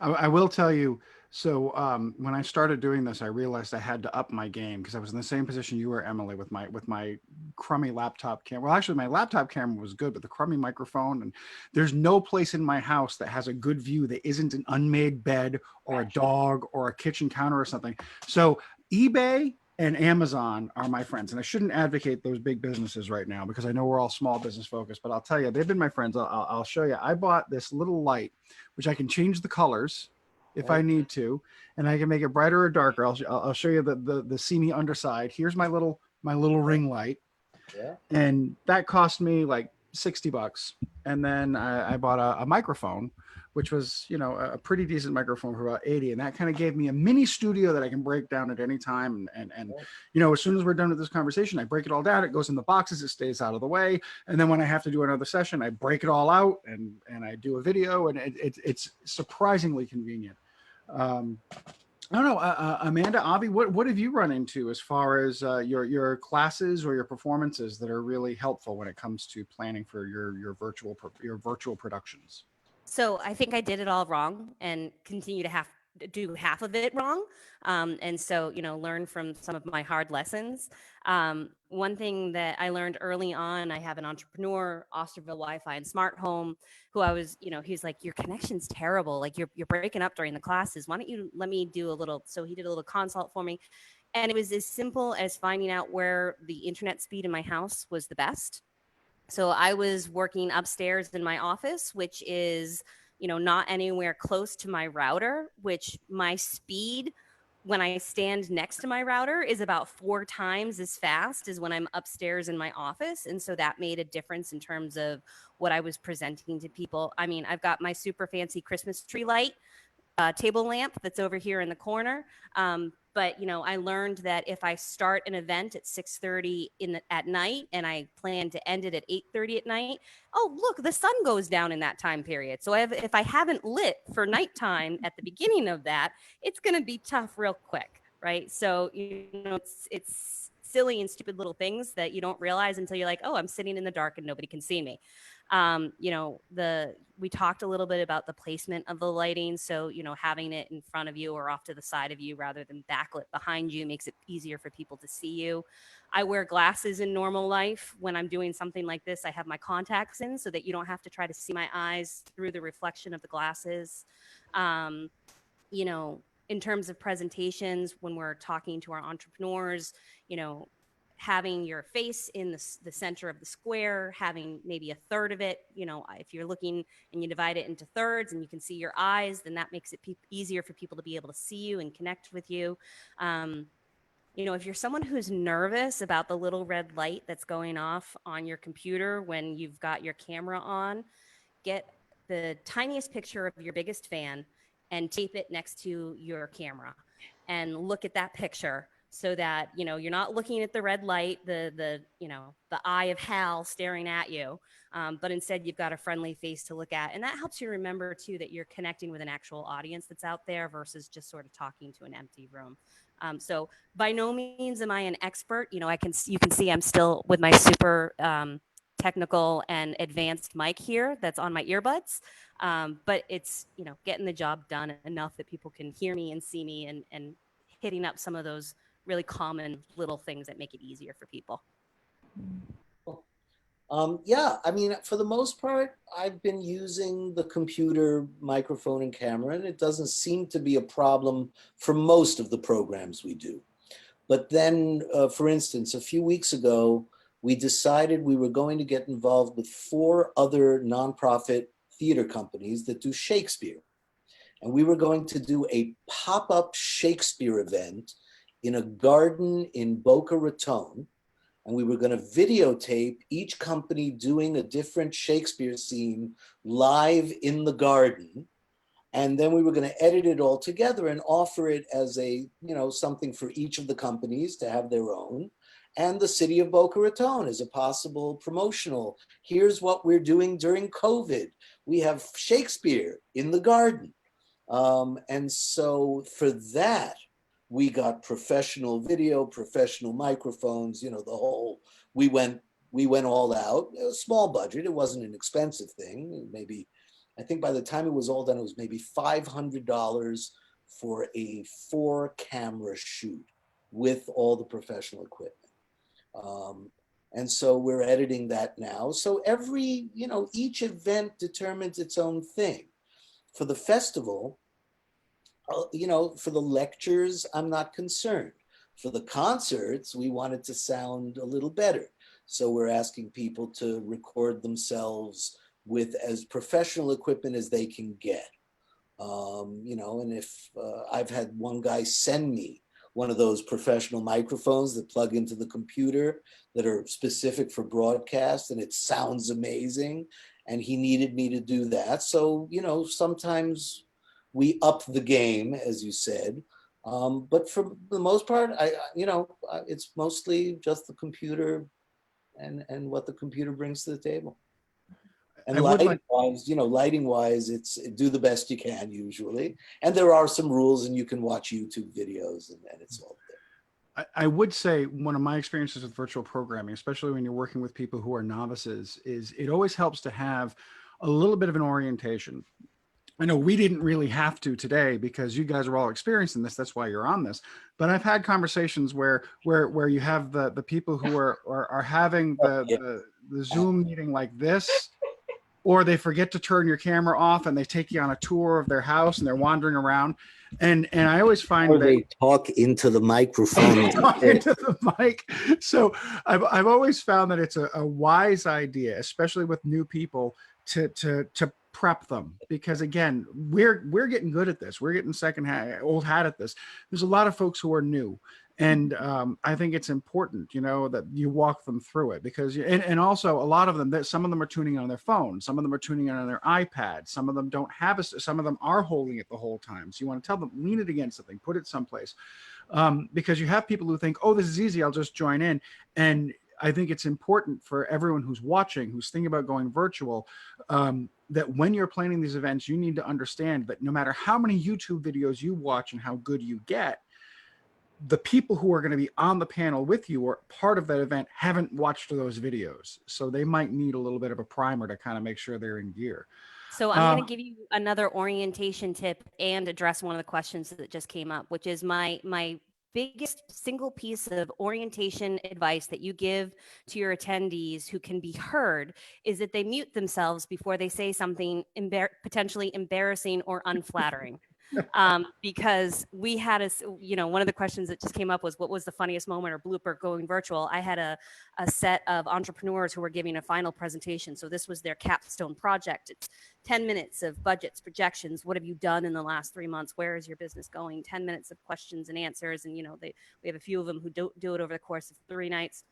I will tell you, so when I started doing this, I realized I had to up my game because I was in the same position you were, Emily, with my crummy laptop camera. Well, actually, my laptop camera was good, but the crummy microphone, and there's no place in my house that has a good view that isn't an unmade bed or a dog or a kitchen counter or something. So eBay and Amazon are my friends, and I shouldn't advocate those big businesses right now because I know we're all small business focused, but I'll tell you, they've been my friends. I'll show you. I bought this little light, which I can change the colors if I need to, and I can make it brighter or darker. I'll show you the seamy underside. Here's my little ring light. Yeah. And that cost me like $60. And then I bought a microphone, which was, you know, a pretty decent microphone for about 80. And that kind of gave me a mini studio that I can break down at any time. And you know, as soon as we're done with this conversation, I break it all down. It goes in the boxes, it stays out of the way. And then when I have to do another session, I break it all out and I do a video, and it's surprisingly convenient. I don't know, Amanda, Avi, what have you run into as far as your classes or your performances that are really helpful when it comes to planning for your virtual productions? So I think I did it all wrong and continue to do half of it wrong. And so, you know, learn from some of my hard lessons. One thing that I learned early on, I have an entrepreneur, Osterville Wi-Fi and Smart Home, who I was, you know, he's like, your connection's terrible. Like you're breaking up during the classes. Why don't you let me do a little? So he did a little consult for me. And it was as simple as finding out where the internet speed in my house was the best. So I was working upstairs in my office, which is, you know, not anywhere close to my router, which my speed when I stand next to my router is about 4 times as fast as when I'm upstairs in my office. And so that made a difference in terms of what I was presenting to people. I mean, I've got my super fancy Christmas tree light table lamp that's over here in the corner. But you know, I learned that if I start an event at 6:30 at night and I plan to end it at 8:30 at night, oh look, the sun goes down in that time period. So if I haven't lit for nighttime at the beginning of that, it's going to be tough real quick, right? So you know, it's silly and stupid little things that you don't realize until you're like, oh, I'm sitting in the dark and nobody can see me. You know, we talked a little bit about the placement of the lighting. So, you know, having it in front of you or off to the side of you rather than backlit behind you makes it easier for people to see you. I wear glasses in normal life. When I'm doing something like this, I have my contacts in so that you don't have to try to see my eyes through the reflection of the glasses. You know, in terms of presentations, when we're talking to our entrepreneurs, you know, having your face in the center of the square, having maybe a third of it, you know, if you're looking and you divide it into thirds and you can see your eyes, then that makes it easier for people to be able to see you and connect with you. You know, if you're someone who's nervous about the little red light that's going off on your computer when you've got your camera on, get the tiniest picture of your biggest fan and tape it next to your camera and look at that picture so that, you know, you're not looking at the red light, you know, the eye of hell staring at you, but instead you've got a friendly face to look at. And that helps you remember too that you're connecting with an actual audience that's out there versus just sort of talking to an empty room. So by no means am I an expert. You know, you can see I'm still with my super technical and advanced mic here that's on my earbuds. But it's, you know, getting the job done enough that people can hear me and see me and hitting up some of those really common little things that make it easier for people. Yeah, I mean, for the most part, I've been using the computer microphone and camera, and it doesn't seem to be a problem for most of the programs we do. But then, for instance, a few weeks ago, we decided we were going to get involved with 4 other nonprofit theater companies that do Shakespeare. And we were going to do a pop-up Shakespeare event in a garden in Boca Raton. And we were going to videotape each company doing a different Shakespeare scene live in the garden. And then we were going to edit it all together and offer it as a, you know, something for each of the companies to have their own. And the city of Boca Raton as a possible promotional. Here's what we're doing during COVID. We have Shakespeare in the garden. And so for that, we got professional video, professional microphones, you know, the whole, we went all out. It was a small budget. It wasn't an expensive thing. Maybe, I think by the time it was all done, it was maybe $500 for a 4-camera shoot with all the professional equipment. And so we're editing that now. So every, you know, each event determines its own thing. For the festival, you know, for the lectures, I'm not concerned. For the concerts, we want it to sound a little better. So we're asking people to record themselves with as professional equipment as they can get. You know, and if I've had one guy send me one of those professional microphones that plug into the computer that are specific for broadcast, and it sounds amazing. and he needed me to do that. So, sometimes we up the game, as you said. But for the most part, it's mostly just the computer and what the computer brings to the table. And lighting wise, it's do the best you can usually. And there are some rules, and you can watch YouTube videos, and it's all there. I would say one of my experiences with virtual programming, especially when you're working with people who are novices, is it always helps to have a little bit of an orientation. I know we didn't really have to today because you guys are all experienced in this. That's why you're on this. But I've had conversations where you have the people who are having the Zoom meeting like this, or they forget to turn your camera off and they take you on a tour of their house and they're wandering around. And I always find or they talk into the microphone. Talk into the mic. So I've always found that it's a wise idea, especially with new people, to prep them, because again, we're getting good at this. We're getting old hat at this. There's a lot of folks who are new, and I think it's important, that you walk them through it, because and also a lot of them, some of them are tuning in on their phone, some of them are tuning in on their iPad, some of them don't have some of them are holding it the whole time. So you want to tell them, lean it against something, put it someplace, because you have people who think, oh, this is easy, I'll just join in. And I think it's important for everyone who's watching, who's thinking about going virtual, that when you're planning these events, you need to understand that no matter how many YouTube videos you watch and how good you get, the people who are going to be on the panel with you or part of that event haven't watched those videos. So they might need a little bit of a primer to kind of make sure they're in gear. So I'm going to give you another orientation tip and address one of the questions that just came up, which is my biggest single piece of orientation advice that you give to your attendees who can be heard is that they mute themselves before they say something potentially embarrassing or unflattering. Because we had one of the questions that just came up was, what was the funniest moment or blooper going virtual? I had a set of entrepreneurs who were giving a final presentation. So this was their capstone project. It's 10 minutes of budgets, projections. What have you done in the last 3 months? Where is your business going? 10 minutes of questions and answers. And, we have a few of them who do it over the course of 3 nights.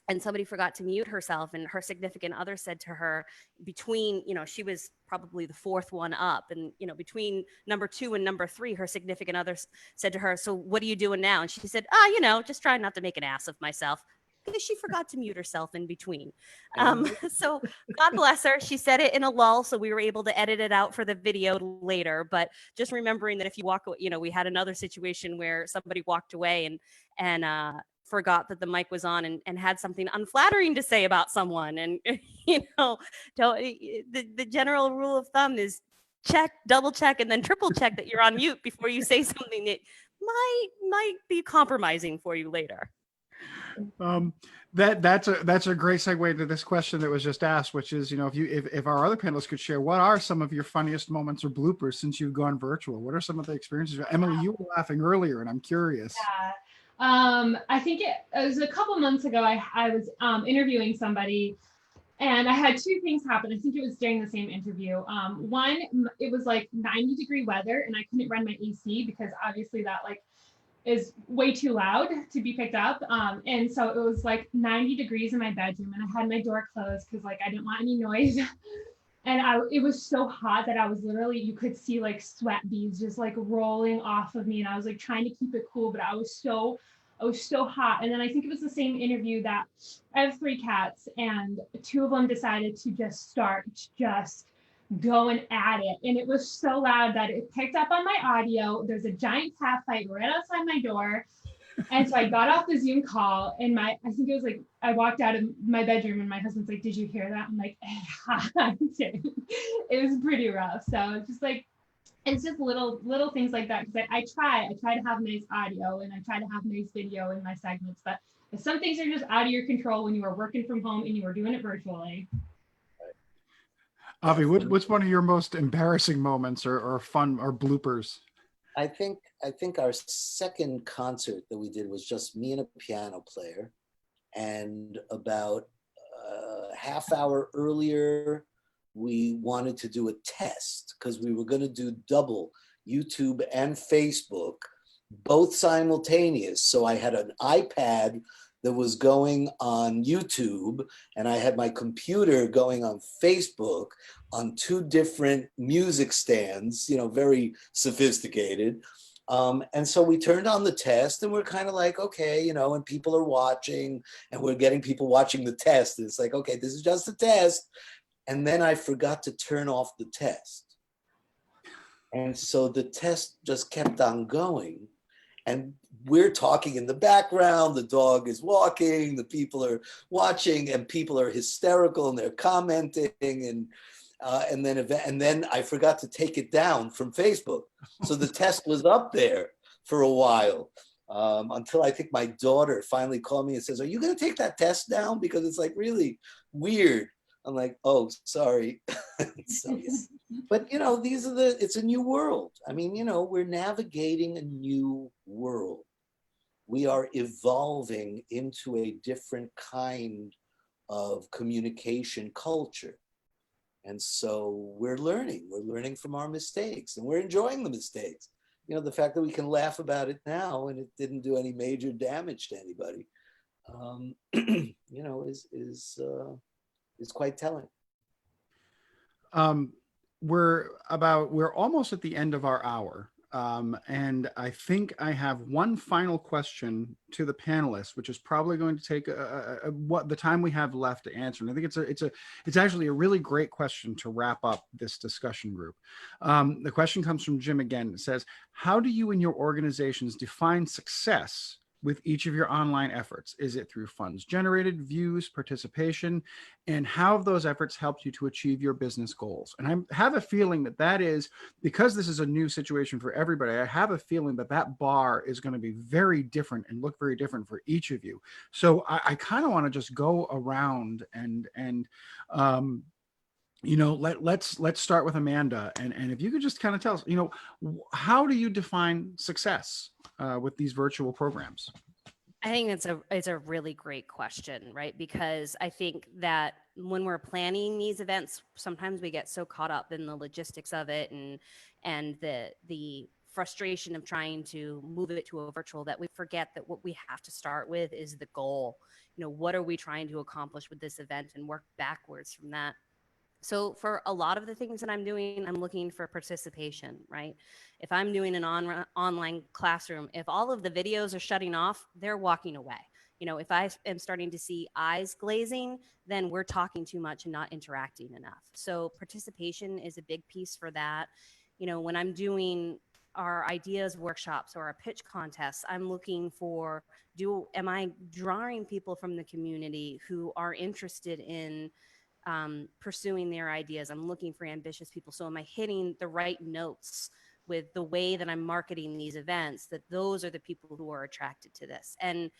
And somebody forgot to mute herself, and her significant other said to her between, she was probably the fourth one up, and, between number 2 and number 3, her significant other said to her, so what are you doing now? And she said, just trying not to make an ass of myself, because she forgot to mute herself in between. So God bless her. She said it in a lull, so we were able to edit it out for the video later. But just remembering that if you walk away, we had another situation where somebody walked away and forgot that the mic was on and had something unflattering to say about someone. And, the general rule of thumb is check, double check, and then triple check that you're on mute before you say something that might be compromising for you later. That's a great segue into this question that was just asked, which is, if our other panelists could share, what are some of your funniest moments or bloopers since you've gone virtual? What are some of the experiences? Emily, you were laughing earlier, and I'm curious. Yeah. I think it was a couple months ago. I was interviewing somebody, and I had 2 things happen. I think it was during the same interview. One, it was like 90-degree weather, and I couldn't run my AC because obviously that is way too loud to be picked up. And so it was like 90 degrees in my bedroom, and I had my door closed because I didn't want any noise. And it was so hot that I was literally, you could see sweat beads just rolling off of me. And I was trying to keep it cool, but I was so hot. And then I think it was the same interview that I have 3 cats, and 2 of them decided to just going at it. And it was so loud that it picked up on my audio. There's a giant cat fight right outside my door. And so I got off the Zoom call, and I think it was I walked out of my bedroom, and my husband's like, did you hear that? I'm like, I did. It was pretty rough. So just it's just little things like that. Because I try to have nice audio, and I try to have nice video in my segments, but some things are just out of your control when you are working from home and you are doing it virtually. Avi, what's one of your most embarrassing moments or fun or bloopers? I think our second concert that we did was just me and a piano player, and about a half hour earlier, we wanted to do a test because we were going to do double YouTube and Facebook, both simultaneous. So I had an iPad that was going on YouTube, and I had my computer going on Facebook on 2 different music stands, you know, very sophisticated. And so we turned on the test, and we're kind of like, okay, you know, and people are watching, and we're getting people watching the test. And it's like, okay, this is just a test. And then I forgot to turn off the test. And so the test just kept on going. And we're talking in the background, the dog is walking, the people are watching, and people are hysterical and they're commenting. And then I forgot to take it down from Facebook. So the test was up there for a while, until I think my daughter finally called me and says, "Are you going to take that test down? Because it's like really weird." I'm like, "Oh, sorry." So, yes. But you know, it's a new world. I mean, you know, we're navigating a new world. We are evolving into a different kind of communication culture. And so we're learning from our mistakes, and we're enjoying the mistakes. You know, the fact that we can laugh about it now and it didn't do any major damage to anybody, you know, is quite telling. We're almost at the end of our hour. And I think I have one final question to the panelists, which is probably going to take what the time we have left to answer. And I think it's actually a really great question to wrap up this discussion group. The question comes from Jim again. It says, how do you and your organizations define success with each of your online efforts? Is it through funds generated, views, participation? And how have those efforts helped you to achieve your business goals? And I have a feeling that is, because this is a new situation for everybody, I have a feeling that bar is going to be very different and look very different for each of you. So I kind of want to just go around and you know, let's start with Amanda. And if you could just kind of tell us, you know, how do you define success with these virtual programs? I think it's a really great question, right? Because I think that when we're planning these events, sometimes we get so caught up in the logistics of it and the frustration of trying to move it to a virtual that we forget that what we have to start with is the goal. You know, what are we trying to accomplish with this event, and work backwards from that. So for a lot of the things that I'm doing, I'm looking for participation, right? If I'm doing an online classroom, if all of the videos are shutting off, they're walking away. You know, if I am starting to see eyes glazing, then we're talking too much and not interacting enough. So participation is a big piece for that. You know, when I'm doing our ideas workshops or our pitch contests, I'm looking for, am I drawing people from the community who are interested in pursuing their ideas? I'm looking for ambitious people. So am I hitting the right notes with the way that I'm marketing these events, that those are the people who are attracted to this? And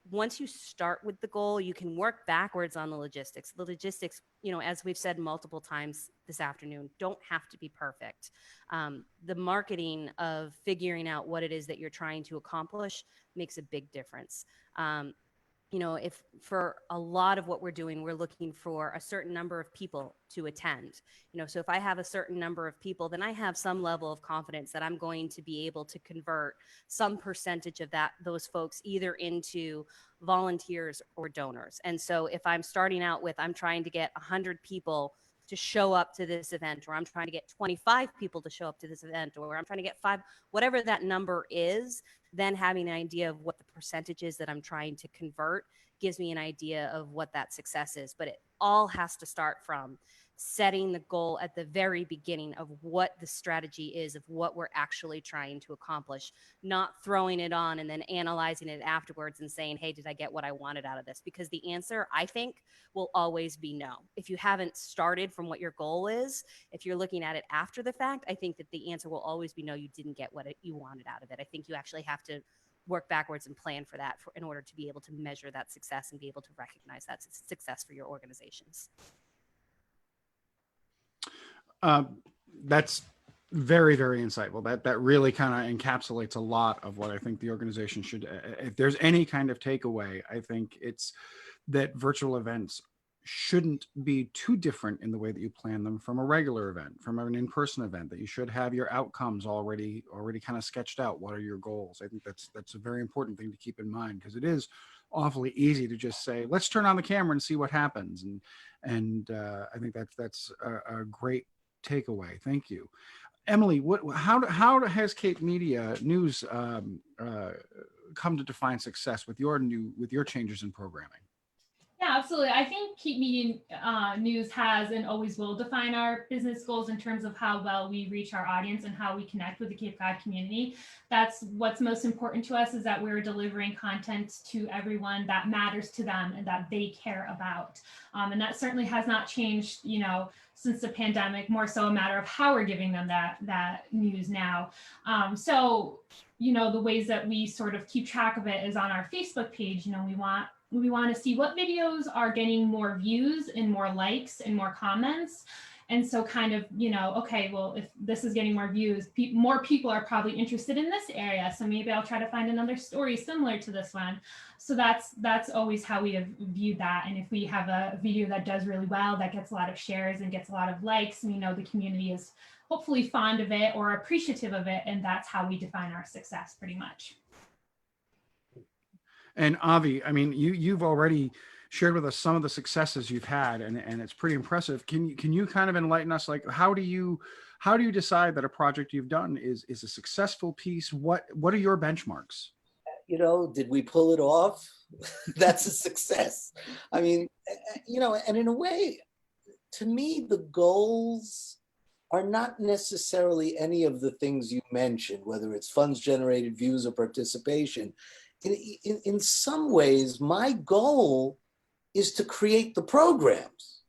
once you start with the goal, you can work backwards on the logistics. The logistics, you know, as we've said multiple times this afternoon, don't have to be perfect. The marketing of figuring out what it is that you're trying to accomplish makes a big difference. You know, if for a lot of what we're doing, we're looking for a certain number of people to attend. You know, so if I have a certain number of people, then I have some level of confidence that I'm going to be able to convert some percentage of those folks either into volunteers or donors. And so if I'm starting out with, I'm trying to get 100 people to show up to this event, or I'm trying to get 25 people to show up to this event, or I'm trying to get 5, whatever that number is, then having an idea of what the percentage is that I'm trying to convert gives me an idea of what that success is. But it all has to start from setting the goal at the very beginning of what the strategy is, of what we're actually trying to accomplish, not throwing it on and then analyzing it afterwards and saying, hey, did I get what I wanted out of this? Because the answer, I think, will always be no. If you haven't started from what your goal is, if you're looking at it after the fact, I think that the answer will always be no, you didn't get what you wanted out of it. I think you actually have to work backwards and plan for that in order to be able to measure that success and be able to recognize that success for your organizations. That's very, very insightful. That really kind of encapsulates a lot of what I think the organization should. If there's any kind of takeaway, I think it's that virtual events shouldn't be too different in the way that you plan them from a regular event, from an in-person event, that you should have your outcomes already kind of sketched out. What are your goals? I think that's a very important thing to keep in mind, because it is awfully easy to just say, let's turn on the camera and see what happens. And I think that's a great takeaway. Thank you. Emily, how has Cape Media News come to define success with your changes in programming? Yeah, absolutely. I think Cape Media News has and always will define our business goals in terms of how well we reach our audience and how we connect with the Cape Cod community. That's what's most important to us, is that we're delivering content to everyone that matters to them and that they care about. And that certainly has not changed, since the pandemic, more so a matter of how we're giving them that news now. So, the ways that we sort of keep track of it is on our Facebook page. We want to see what videos are getting more views and more likes and more comments. And so kind of, okay, well, if this is getting more views, more people are probably interested in this area. So maybe I'll try to find another story similar to this one. So that's always how we have viewed that. And if we have a video that does really well, that gets a lot of shares and gets a lot of likes, we know the community is hopefully fond of it or appreciative of it. And that's how we define our success pretty much. And Avi, I mean, you've already shared with us some of the successes you've had, and it's pretty impressive. Can you kind of enlighten us, like, how do you decide that a project you've done is a successful piece? What are your benchmarks? Did we pull it off? That's a success. I mean, and in a way, to me, the goals are not necessarily any of the things you mentioned, whether it's funds generated, views, or participation. In some ways, my goal is to create the programs.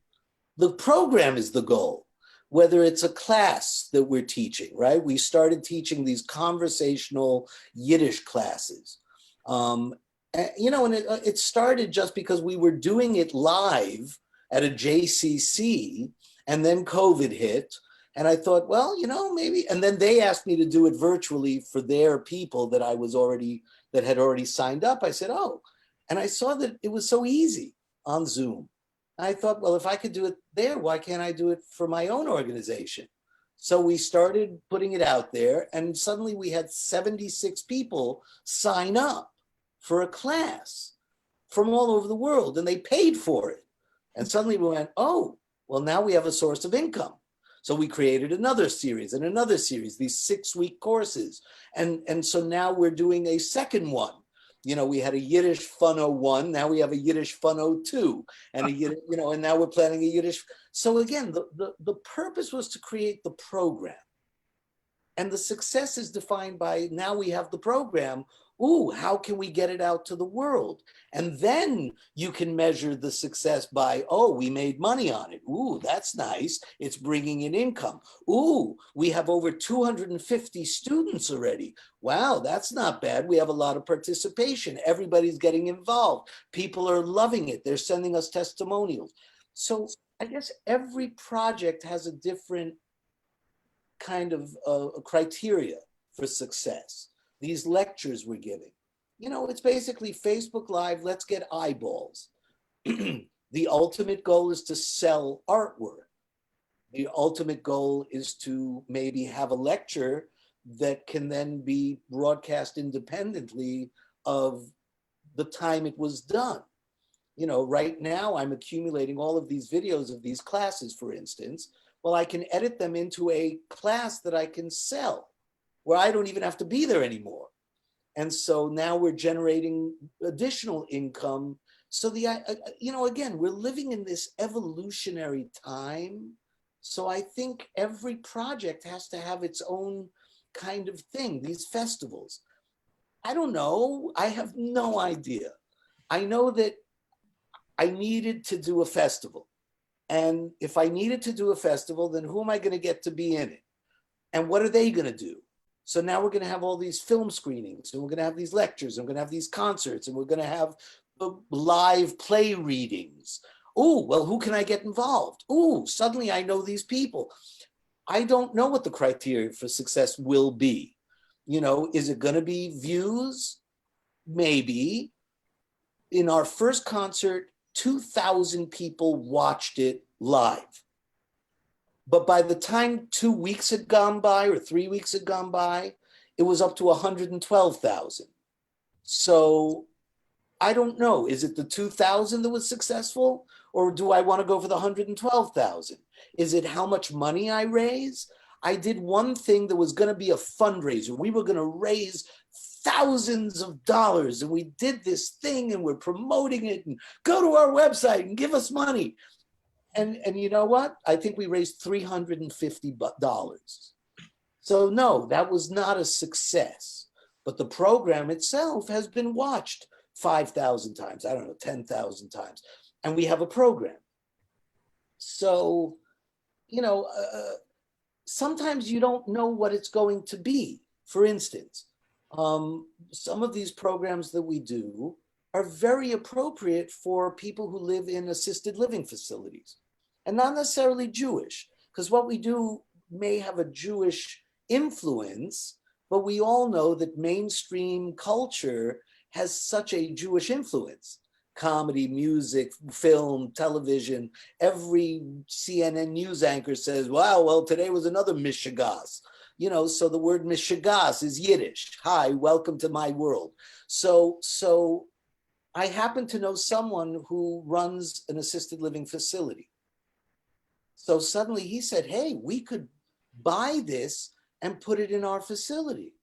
The program is the goal, whether it's a class that we're teaching, right? We started teaching these conversational Yiddish classes. And it started just because we were doing it live at a JCC, and then COVID hit. And I thought, well, maybe, and then they asked me to do it virtually for their people that had already signed up. I said, oh, and I saw that it was so easy on Zoom. I thought, well, if I could do it there, why can't I do it for my own organization? So we started putting it out there, and suddenly we had 76 people sign up for a class from all over the world, and they paid for it. And suddenly we went, oh, well, now we have a source of income. So we created another series and another series, these 6-week courses. And so now we're doing a second one. We had a Yiddish Fun 01, now we have a Yiddish Fun 02, and and now we're planning a Yiddish. So again, the purpose was to create the program. And the success is defined by, now we have the program. Ooh, how can we get it out to the world? And then you can measure the success by, oh, we made money on it. Ooh, that's nice. It's bringing in income. Ooh, we have over 250 students already. Wow, that's not bad. We have a lot of participation. Everybody's getting involved. People are loving it. They're sending us testimonials. So I guess every project has a different kind of criteria for success. These lectures we're giving, it's basically Facebook Live, let's get eyeballs. The ultimate goal is to sell artwork. The ultimate goal is to maybe have a lecture that can then be broadcast independently of the time it was done. Right now I'm accumulating all of these videos of these classes, for instance. Well, I can edit them into a class that I can sell, where I don't even have to be there anymore. And so now we're generating additional income. So again, we're living in this evolutionary time. So I think every project has to have its own kind of thing, these festivals. I don't know, I have no idea. I know that I needed to do a festival. And if I needed to do a festival, then who am I gonna get to be in it? And what are they gonna do? So now we're going to have all these film screenings, and we're going to have these lectures, and we're going to have these concerts, and we're going to have live play readings. Oh, well, who can I get involved? Oh, suddenly I know these people. I don't know what the criteria for success will be. Is it going to be views? Maybe. In our first concert, 2,000 people watched it live. But by the time 2 weeks had gone by or 3 weeks had gone by, it was up to 112,000. So I don't know. Is it the 2,000 that was successful? Or do I want to go for the 112,000? Is it how much money I raise? I did one thing that was going to be a fundraiser. We were going to raise thousands of dollars, and we did this thing, and we're promoting it, and go to our website and give us money. And you know what? I think we raised $350. So no, that was not a success. But the program itself has been watched 5,000 times, I don't know, 10,000 times. And we have a program. So, you know, sometimes you don't know what it's going to be. For instance, some of these programs that we do are very appropriate for people who live in assisted living facilities, and not necessarily Jewish, because what we do may have a Jewish influence, but we all know that mainstream culture has such a Jewish influence. Comedy, music, film, television. Every CNN news anchor says, wow, well, today was another Mishigas. You know, so the word Mishigas is Yiddish. Hi, welcome to my world. So I happen to know someone who runs an assisted living facility. So suddenly he said, hey, we could buy this and put it in our facility.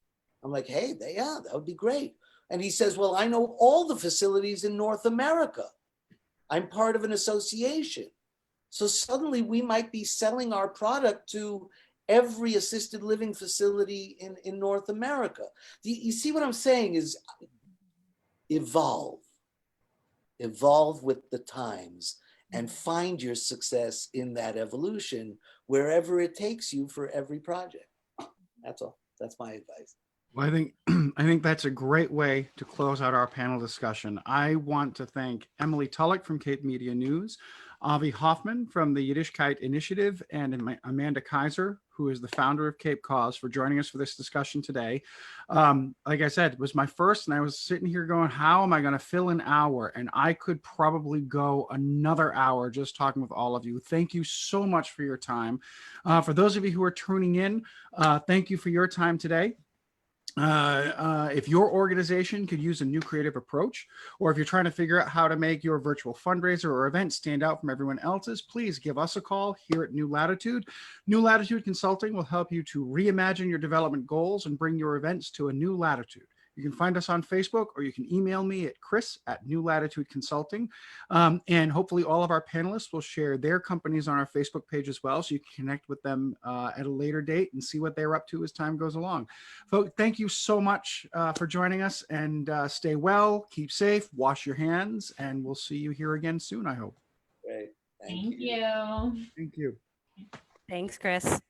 I'm like, hey, yeah, that would be great. And he says, well, I know all the facilities in North America. I'm part of an association. So suddenly we might be selling our product to every assisted living facility in North America. You see what I'm saying is evolve with the times, and find your success in that evolution wherever it takes you for every project. That's all. That's my advice. Well, I think that's a great way to close out our panel discussion. I want to thank Emily Tulloch from Cape Media News, Avi Hoffman from the Yiddishkayt Initiative, and Amanda Kaiser, who is the founder of Cape Cause, for joining us for this discussion today. Like I said, it was my first, and I was sitting here going, how am I going to fill an hour? And I could probably go another hour just talking with all of you. Thank you so much for your time. For those of you who are tuning in, thank you for your time today. If your organization could use a new creative approach, or if you're trying to figure out how to make your virtual fundraiser or event stand out from everyone else's, please give us a call here at New Latitude. New Latitude Consulting will help you to reimagine your development goals and bring your events to a new latitude. You can find us on Facebook, or you can email me at Chris@New Latitude Consulting. And hopefully all of our panelists will share their companies on our Facebook page as well, so you can connect with them at a later date and see what they're up to as time goes along. Folks, thank you so much for joining us, and stay well, keep safe, wash your hands, and we'll see you here again soon, I hope. Great. Thank you. Thank you. Thanks, Chris.